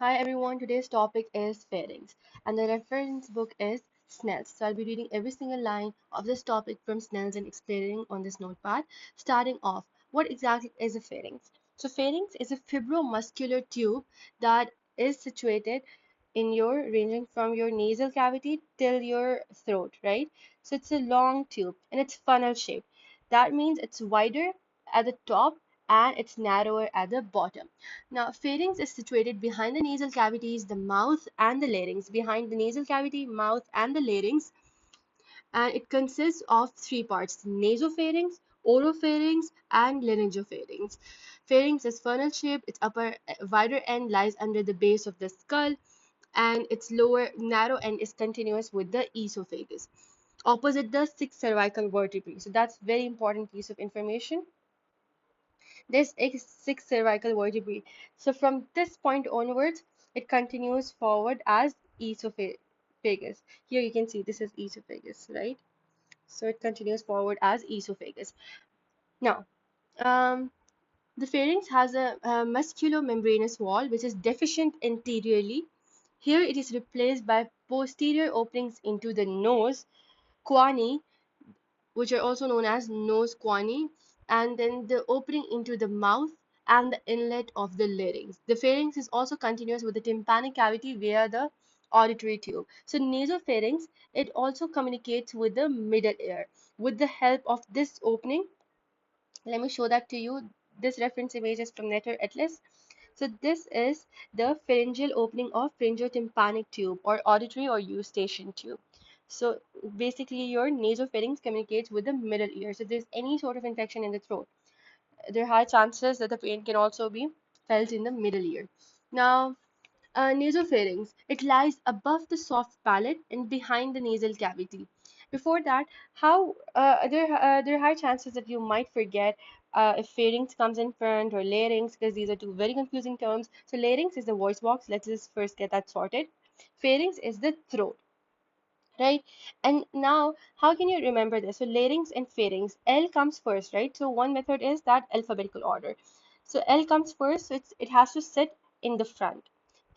Hi everyone, today's topic is pharynx and the reference book is Snells. So I'll be reading every single line of this topic from Snells and explaining on this notepad. Starting off, what exactly is a pharynx? So pharynx is a fibromuscular tube that is situated in your ranging from your nasal cavity till your throat, right? So it's a long tube and it's funnel shaped. That means it's wider at the top and it's narrower at the bottom. Now, pharynx is situated behind the nasal cavities, the mouth, and the larynx. Behind the nasal cavity, mouth, and the larynx, and it consists of three parts: nasopharynx, oropharynx, and laryngopharynx. Pharynx is funnel shaped. Its upper wider end lies under the base of the skull, and its lower narrow end is continuous with the esophagus, opposite the six cervical vertebrae. So that's very important piece of information. There's six cervical vertebrae. So from this point onwards, it continues forward as esophagus. Here you can see this is esophagus, right? So it continues forward as esophagus. Now, um, the pharynx has a musculomembranous wall which is deficient anteriorly. Here it is replaced by posterior openings into the nose, guani, which are also known as nose guani, and then the opening into the mouth and the inlet of the larynx. The pharynx is also continuous with the tympanic cavity via the auditory tube. So nasopharynx, it also communicates with the middle ear. With the help of this opening, let me show that to you. This reference image is from Netter Atlas. So this is the pharyngeal opening of pharyngotympanic tube or auditory or eustachian tube. So basically your nasopharynx communicates with the middle ear. So if there's any sort of infection in the throat, there are high chances that the pain can also be felt in the middle ear. Now, nasopharynx. It lies above the soft palate and behind the nasal cavity. Before that, how there are high chances that you might forget if pharynx comes in front or larynx, because these are two very confusing terms. So larynx is the voice box. Let's just first get that sorted. Pharynx is the throat, right? And now, how can you remember this? So larynx and pharynx, L comes first, right? So one method is that alphabetical order. So L comes first, so it has to sit in the front.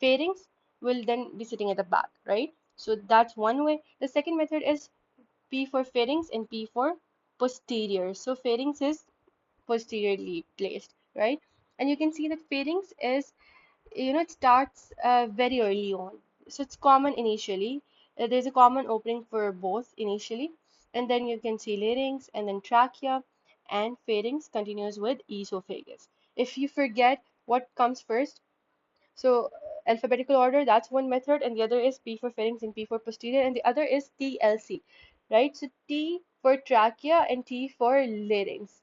Pharynx will then be sitting at the back, right? So that's one way. The second method is P for pharynx and P for posterior. So pharynx is posteriorly placed, right? And you can see that pharynx is, it starts very early on, so it's common initially. There's a common opening for both initially, and then you can see larynx and then trachea, and pharynx continues with esophagus. If you forget what comes first, so alphabetical order, that's one method, and the other is P for pharynx and P for posterior, and the other is TLC, right? So T for trachea and T for larynx.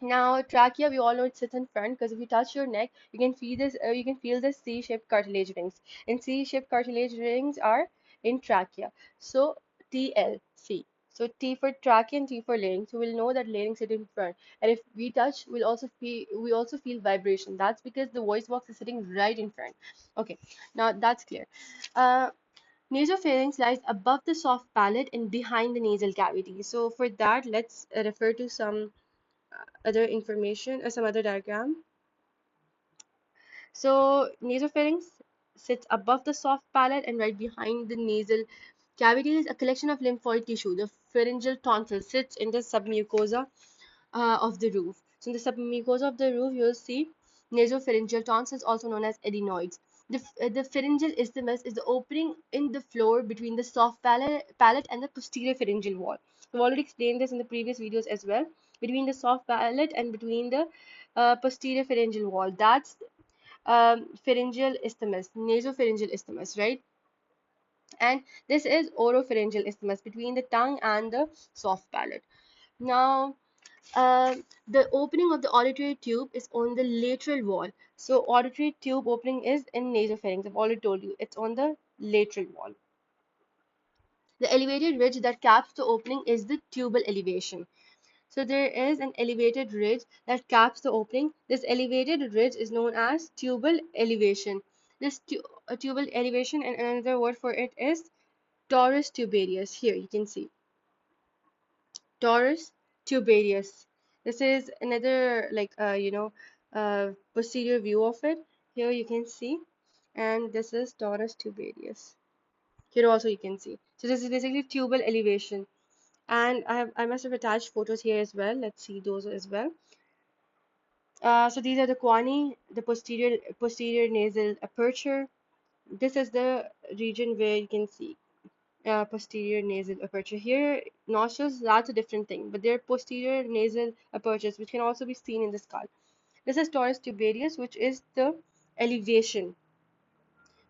Now, trachea, we all know it sits in front because if you touch your neck, you can feel this. You can feel the C-shaped cartilage rings, and C-shaped cartilage rings are in trachea. So TLC. So T for trachea and T for larynx. So we'll know that larynx is in front, and if we touch, we also feel vibration. That's because the voice box is sitting right in front. Okay, now that's clear. Uh, Nasopharynx lies above the soft palate and behind the nasal cavity. So for that, let's refer to some other information or some other diagram. So nasopharynx sits above the soft palate and right behind the nasal cavity is a collection of lymphoid tissue. The pharyngeal tonsil sits in the submucosa of the roof. So in the submucosa of the roof, you'll see nasopharyngeal tonsils, also known as adenoids. The pharyngeal isthmus is the opening in the floor between the soft palate and the posterior pharyngeal wall. We've already explained this in the previous videos as well. Between the soft palate and between the posterior pharyngeal wall. That's pharyngeal isthmus, nasopharyngeal isthmus, right? And this is oropharyngeal isthmus between the tongue and the soft palate. Now, the opening of the auditory tube is on the lateral wall. So auditory tube opening is in nasopharynx. I've already told you it's on the lateral wall. The elevated ridge that caps the opening is the tubal elevation. So there is an elevated ridge that caps the opening. This elevated ridge is known as tubal elevation. This tubal elevation, and another word for it is torus tubarius. Here you can see torus tubarius. This is another posterior view of it. Here you can see. and this is Taurus tubarius. Here also you can see. So this is basically tubal elevation. And I must have attached photos here as well. Let's see those as well. So these are the guani, the posterior nasal aperture. This is the region where you can see posterior nasal aperture. Here, nostrils, that's a different thing, but they're posterior nasal apertures, which can also be seen in the skull. This is torus tubarius, which is the elevation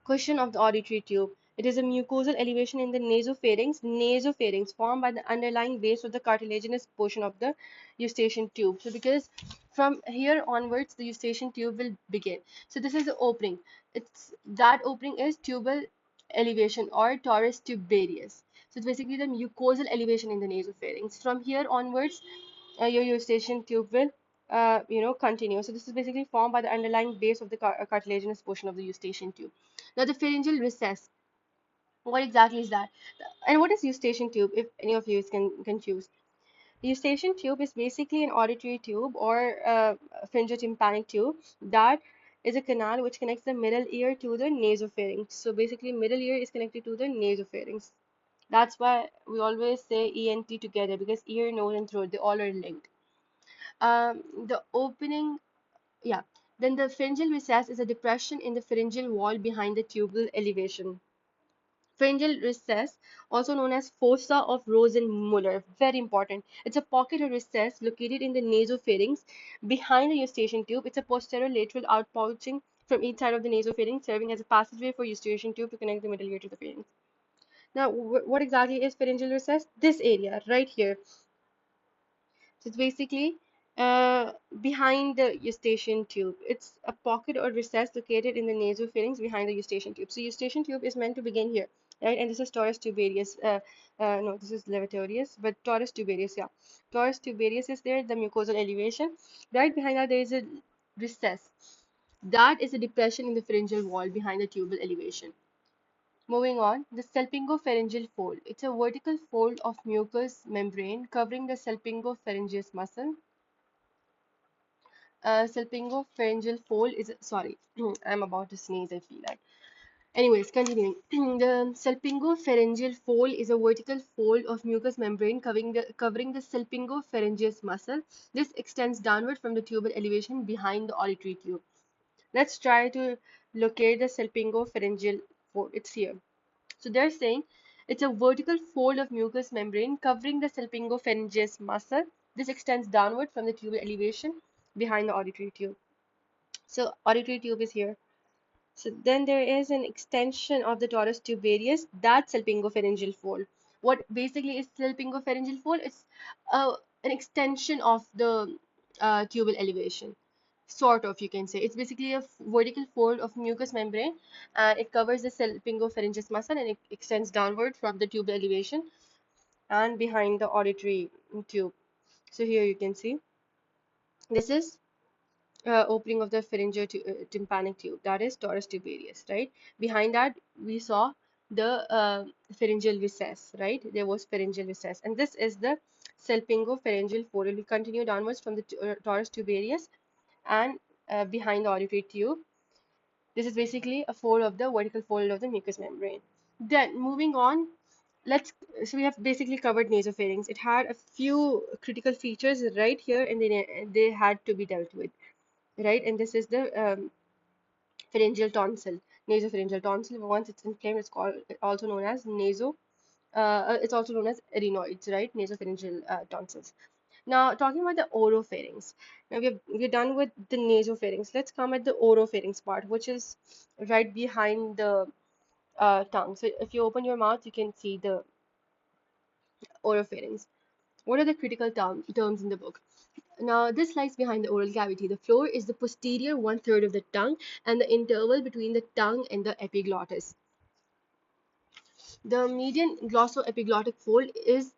cushion of the auditory tube. It is a mucosal elevation in the nasopharynx formed by the underlying base of the cartilaginous portion of the eustachian tube. So because from here onwards, the eustachian tube will begin. So this is the opening. That opening is tubal elevation or torus tubarius. So it's basically the mucosal elevation in the nasopharynx. From here onwards, your eustachian tube will continue. So this is basically formed by the underlying base of the cartilaginous portion of the eustachian tube. Now the pharyngeal recess, what exactly is that? And what is eustachian tube, if any of you is confused? The eustachian tube is basically an auditory tube or pharyngotympanic tube that is a canal which connects the middle ear to the nasopharynx. So basically middle ear is connected to the nasopharynx. That's why we always say ENT together, because ear, nose and throat, they all are linked. The opening, yeah. Then the pharyngeal recess is a depression in the pharyngeal wall behind the tubal elevation. Pharyngeal recess, also known as fossa of Rosenmuller, very important. It's a pocket or recess located in the nasopharynx behind the eustachian tube. It's a posterolateral outpouching from each side of the nasopharynx, serving as a passageway for eustachian tube to connect the middle ear to the pharynx. Now, what exactly is pharyngeal recess? This area right here. So it's basically behind the eustachian tube. It's a pocket or recess located in the nasopharynx behind the eustachian tube. So eustachian tube is meant to begin here, right? And this is torus tubarius. No, this is levatorius, but torus tubarius, yeah. Torus tubarius is there, the mucosal elevation. Right behind that, there is a recess. That is a depression in the pharyngeal wall behind the tubal elevation. Moving on, the salpingopharyngeal fold. It's a vertical fold of mucous membrane covering the salpingopharyngeus muscle. Salpingopharyngeal fold is, sorry, I'm about to sneeze, I feel like. Anyways, continuing. The salpingopharyngeal fold is a vertical fold of mucous membrane covering the salpingopharyngeus muscle. This extends downward from the tubal elevation behind the auditory tube. Let's try to locate the salpingopharyngeal fold. It's here. So they're saying it's a vertical fold of mucous membrane covering the salpingopharyngeus muscle. This extends downward from the tubal elevation behind the auditory tube. So auditory tube is here. So then there is an extension of the torus tubarius, that's salpingopharyngeal fold. What basically is salpingopharyngeal fold? It's an extension of the tubal elevation. Sort of, you can say. It's basically a vertical fold of mucous membrane, and it covers the salpingopharyngeus muscle and it extends downward from the tubal elevation and behind the auditory tube. So here you can see this is opening of the pharyngeal tympanic tube, that is torus tubarius, right? Behind that, we saw the pharyngeal recess, right? There was pharyngeal recess, and this is the salpingopharyngeal fold. It will continue downwards from the torus tubarius and behind the auditory tube. This is basically a fold of the vertical fold of the mucous membrane. Then moving on, let's so we have basically covered nasopharynx. It had a few critical features right here, and they had to be dealt with, right? And this is the pharyngeal tonsil, nasopharyngeal tonsil. Once it's inflamed, it's called also known as it's also known as adenoids, right? Nasopharyngeal tonsils. Now, talking about the oropharynx. Now we're done with the nasopharynx. Let's come at the oropharynx part, which is right behind the tongue. So if you open your mouth, you can see the oropharynx. What are the critical terms in the book? Now, this lies behind the oral cavity. The floor is the posterior one-third of the tongue and the interval between the tongue and the epiglottis. The median glossoepiglottic fold is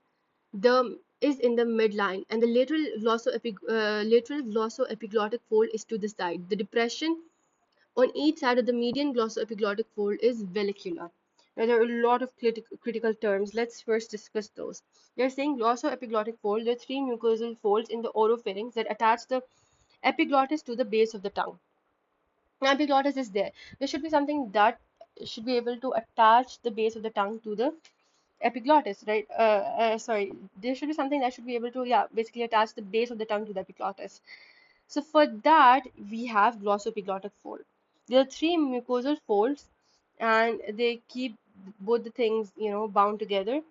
in the midline, and the lateral glossoepiglottic fold is to the side. The depression on each side of the median glossoepiglottic fold is vellicular. Now, there are a lot of critical terms. Let's first discuss those. They're saying glossoepiglottic fold. There are three mucosal folds in the oropharynx that attach the epiglottis to the base of the tongue. Epiglottis is there. There should be something that should be able to attach the base of the tongue to the epiglottis, right? Sorry, there should be something that should be able to, yeah, basically attach the base of the tongue to the epiglottis. So for that, we have glossoepiglottic fold. There are three mucosal folds, and they keep both the things, bound together.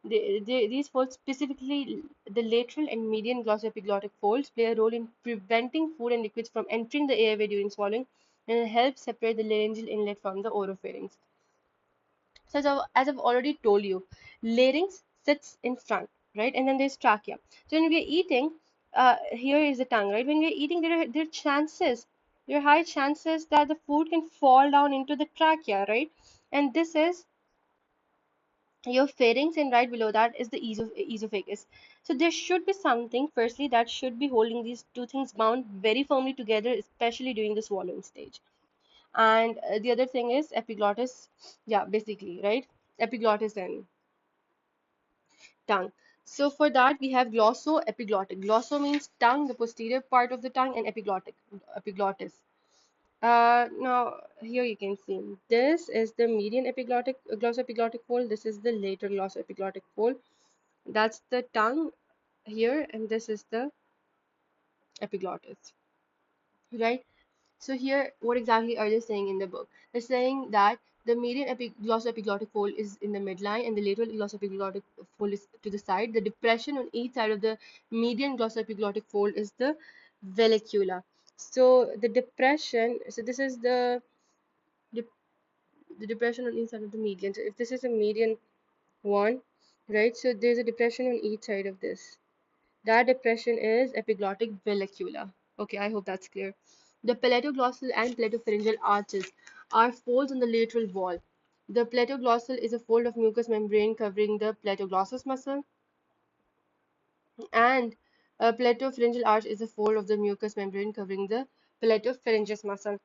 These folds, specifically the lateral and median glossoepiglottic folds, play a role in preventing food and liquids from entering the airway during swallowing, and help separate the laryngeal inlet from the oropharynx. So as I've already told you, larynx sits in front, right? And then there's trachea. So when we're eating, here is the tongue, right? When we're eating, there are high chances that the food can fall down into the trachea, right? And this is your pharynx, and right below that is the esophagus. So there should be something, firstly, that should be holding these two things bound very firmly together, especially during the swallowing stage. And the other thing is epiglottis, yeah, basically, right? Epiglottis and tongue. So for that we have glossoepiglottic. Glosso means tongue, the posterior part of the tongue, and epiglottis. Now here you can see this is the median glossoepiglottic fold. This is the lateral glossoepiglottic fold. That's the tongue here, and this is the epiglottis, right? So here, what exactly are they saying in the book? They're saying that the median glossoepiglottic fold is in the midline and the lateral glossoepiglottic fold is to the side. The depression on each side of the median glossoepiglottic fold is the vallecula. So the depression, so this is the, the depression on each side of the median. So if this is a median one, right? So there's a depression on each side of this. That depression is epiglottic vallecula. Okay, I hope that's clear. The palatoglossal and palatopharyngeal arches are folds on the lateral wall. The palatoglossal is a fold of mucous membrane covering the palatoglossus muscle, and a palatopharyngeal arch is a fold of the mucous membrane covering the palatopharyngeus muscle.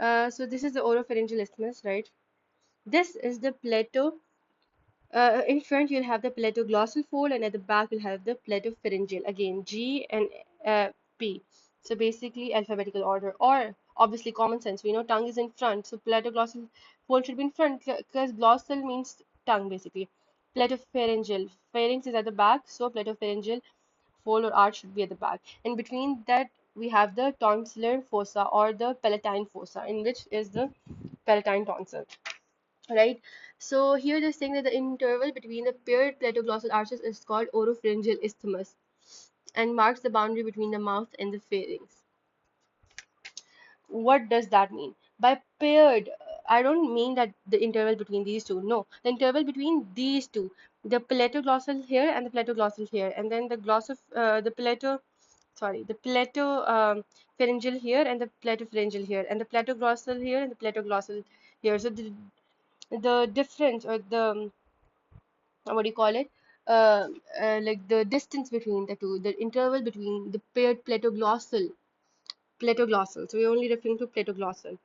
So this is the oropharyngeal isthmus, right? This is the in front, you'll have the palatoglossal fold, and at the back, you'll have the palatopharyngeal. Again, G and P. So basically, alphabetical order, or obviously common sense. We know tongue is in front, so palatoglossal fold should be in front because glossal means tongue, basically. Palatopharyngeal. Pharynx is at the back, so palatopharyngeal fold or arch should be at the back. And between that, we have the tonsillar fossa or the palatine fossa, in which is the palatine tonsil, right? So here they're saying that the interval between the paired palatoglossal arches is called oropharyngeal isthmus and marks the boundary between the mouth and the pharynx. What does that mean? By paired, I don't mean that the interval between these two. No, the interval between these two, the palatoglossal here and the palatoglossal here, and then the plato pharyngeal here and the palatopharyngeal here, and the palatoglossal here and the palatoglossal here. So the difference, or the what do you call it, like the distance between the two, the interval between the paired palatoglossal, so we're only referring to palatoglossal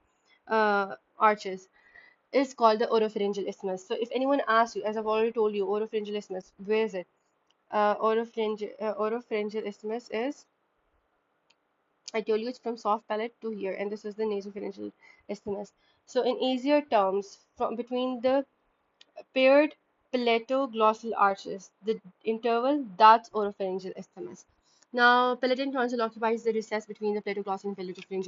arches, is called the oropharyngeal isthmus. So if anyone asks you, as I've already told you, oropharyngeal isthmus, where is it? Oropharyngeal isthmus is, I told you, it's from soft palate to here, and this is the nasopharyngeal isthmus. So in easier terms, from between the paired palatoglossal arches, the interval, that's oropharyngeal isthmus. Now, palatine tonsil occupies the recess between the palatoglossal and palatopharyngeal